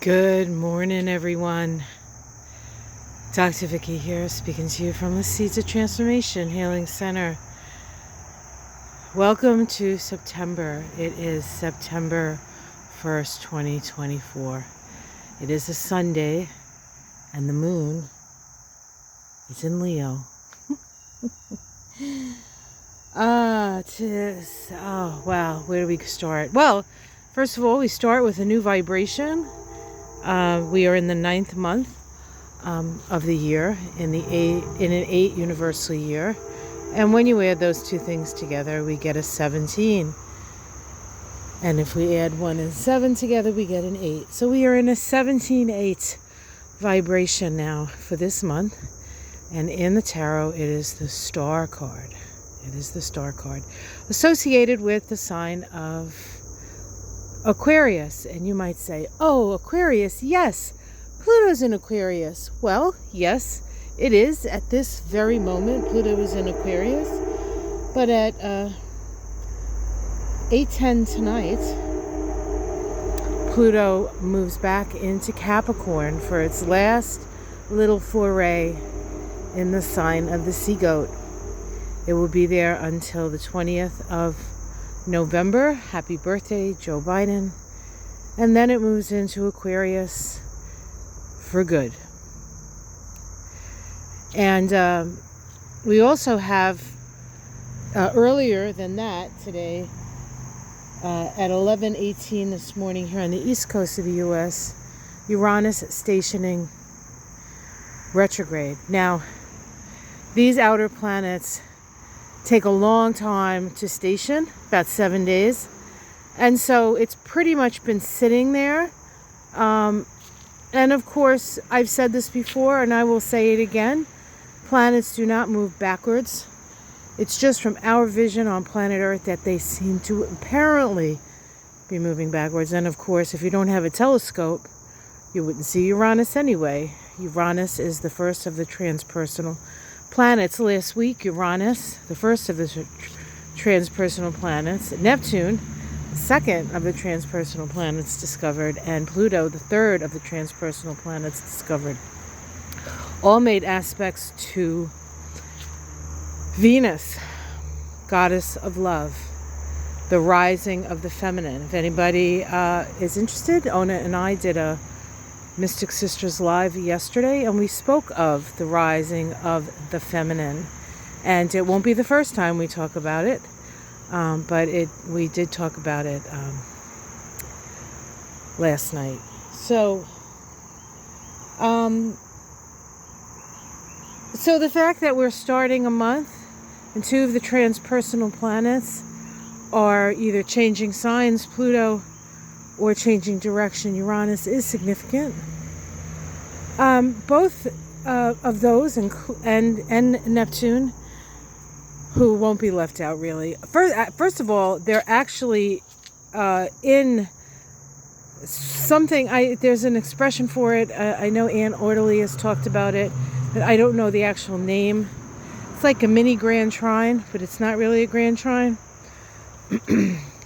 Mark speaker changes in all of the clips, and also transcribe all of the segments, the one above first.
Speaker 1: Good morning, everyone. Dr. Vicky here, speaking to you from the Seeds of Transformation Healing Center. Welcome to September. It is September 1st, 2024. It is a Sunday, and the moon is in Leo. Wow, where do we start? Well, first of all, we start with a new vibration. We are in the 9th month of the year, in an 8 universal year. And when you add those two things together, we get a 17. And if we add 1 and 7 together, we get an 8. So we are in a 17-8 vibration now for this month. And in the tarot, it is the Star card. It is the Star card associated with the sign of Aquarius. And you might say, oh, Aquarius, yes, Pluto's in Aquarius. Well, yes, it is at this very moment. Pluto is in Aquarius. But at 8:10 tonight, Pluto moves back into Capricorn for its last little foray in the sign of the Sea Goat. It will be there until the 20th of November. Happy birthday, Joe Biden. And then it moves into Aquarius for good. And we also have earlier than that today, at 11:18 this morning here on the east coast of the U.S., Uranus stationing retrograde. Now, these outer planets take a long time to station, about 7 days. And so it's pretty much been sitting there. And of course, I've said this before and I will say it again. Planets do not move backwards. It's just from our vision on planet Earth that they seem to apparently be moving backwards. And of course, if you don't have a telescope, you wouldn't see Uranus anyway. Uranus is the first of the transpersonal planets. Last week, Uranus, the first of the transpersonal planets, Neptune, the second of the transpersonal planets discovered, and Pluto, the third of the transpersonal planets discovered, all made aspects to Venus, goddess of love, the rising of the feminine. If anybody is interested, Ona and I did a Mystic Sisters Live yesterday, and we spoke of the rising of the feminine. And it won't be the first time we talk about it, but we did talk about it last night. So, so the fact that we're starting a month and two of the transpersonal planets are either changing signs, Pluto, or changing direction, Uranus, is significant. Both of those and Neptune, who won't be left out really. First of all, they're actually in something. There's an expression for it. I know Anne Orderly has talked about it, but I don't know the actual name. It's like a mini grand trine, but it's not really a grand trine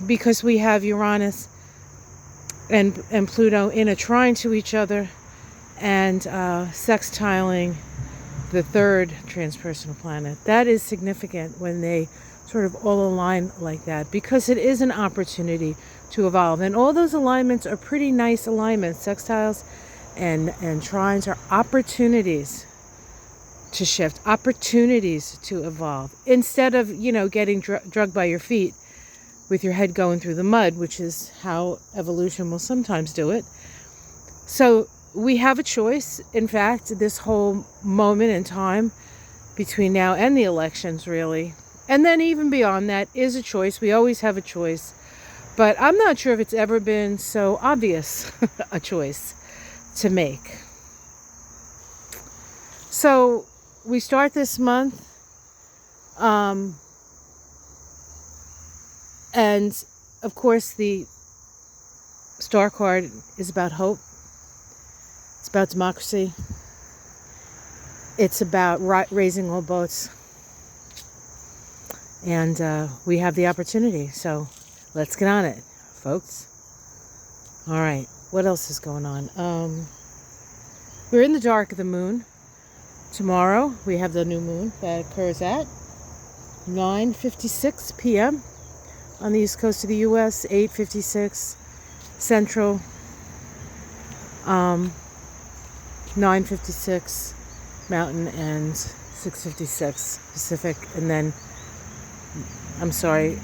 Speaker 1: because we have Uranus and Pluto in a trine to each other and sextiling the third transpersonal planet. That is significant when they sort of all align like that, because it is an opportunity to evolve. And all those alignments are pretty nice alignments. Sextiles and trines are opportunities to shift, opportunities to evolve. Instead of, getting drugged by your feet with your head going through the mud, which is how evolution will sometimes do it. So we have a choice. In fact, this whole moment in time between now and the elections, really, and then even beyond that, is a choice. We always have a choice. But I'm not sure if it's ever been so obvious a choice to make. So we start this month, and of course the Star card is about hope. It's about democracy. It's about raising all boats. And we have the opportunity. So let's get on it, folks. All right. What else is going on? We're in the dark of the moon. Tomorrow we have the new moon that occurs at 9:56 p.m. on the east coast of the U.S., 8:56 Central, 9:56 Mountain, and 6:56 Pacific, and then, I'm sorry,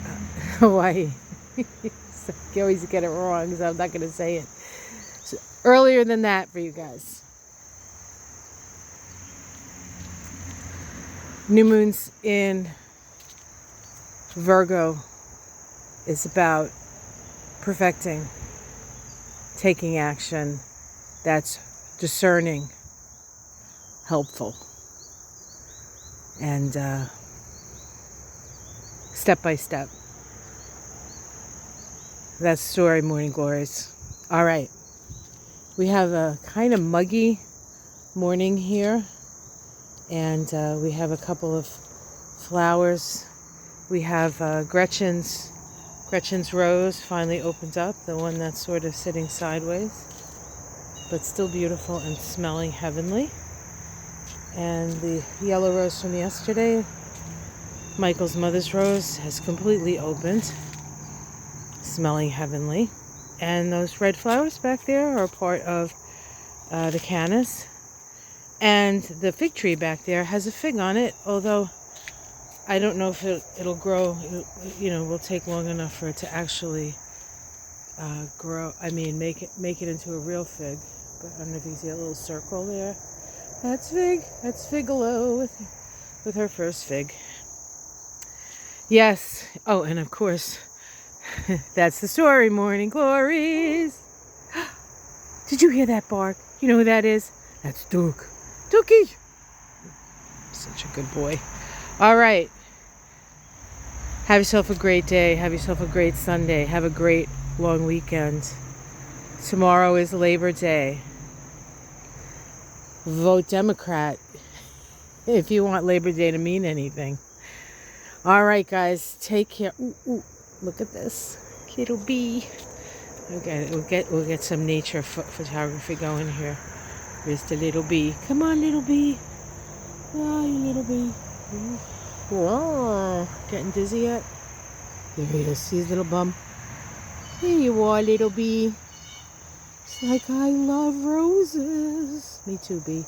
Speaker 1: Hawaii. I always get it wrong, so I'm not going to say it. So earlier than that for you guys. New moon's in Virgo is about perfecting, taking action that's discerning, helpful, and step by step. That's story, morning glories. All right. We have a kind of muggy morning here, and we have a couple of flowers. We have Gretchen's rose finally opened up, the one that's sort of sitting sideways, but still beautiful and smelling heavenly. And the yellow rose from yesterday, Michael's mother's rose, has completely opened, smelling heavenly. And those red flowers back there are part of the canis. And the fig tree back there has a fig on it, although I don't know if it'll grow, will take long enough for it to actually grow. I mean, make it into a real fig. But I don't know if you can see a little circle there. That's Fig. That's Figalo with her first fig. Yes. Oh, and of course, that's the story, morning glories. Did you hear that bark? You know who that is? That's Duke. Dookie. Such a good boy. All right. Have yourself a great day. Have yourself a great Sunday. Have a great long weekend. Tomorrow is Labor Day. Vote Democrat if you want Labor Day to mean anything. All right, guys. Take care. Ooh, look at this. Little bee. Okay, we'll get some nature photography going here. Here's the little bee. Come on, little bee. Oh, you little bee. Whoa. Getting dizzy yet? There he is. See his little bum? Here you are, little bee. It's like I love roses. Me too, bee.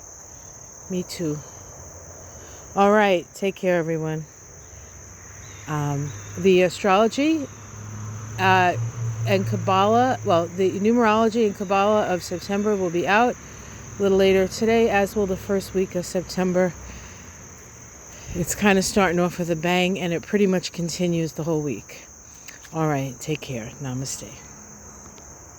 Speaker 1: Me too. All right. Take care, everyone. The astrology and Kabbalah, the numerology and Kabbalah of September will be out a little later today, as will the first week of September. It's kind of starting off with a bang, and it pretty much continues the whole week. All right, take care. Namaste.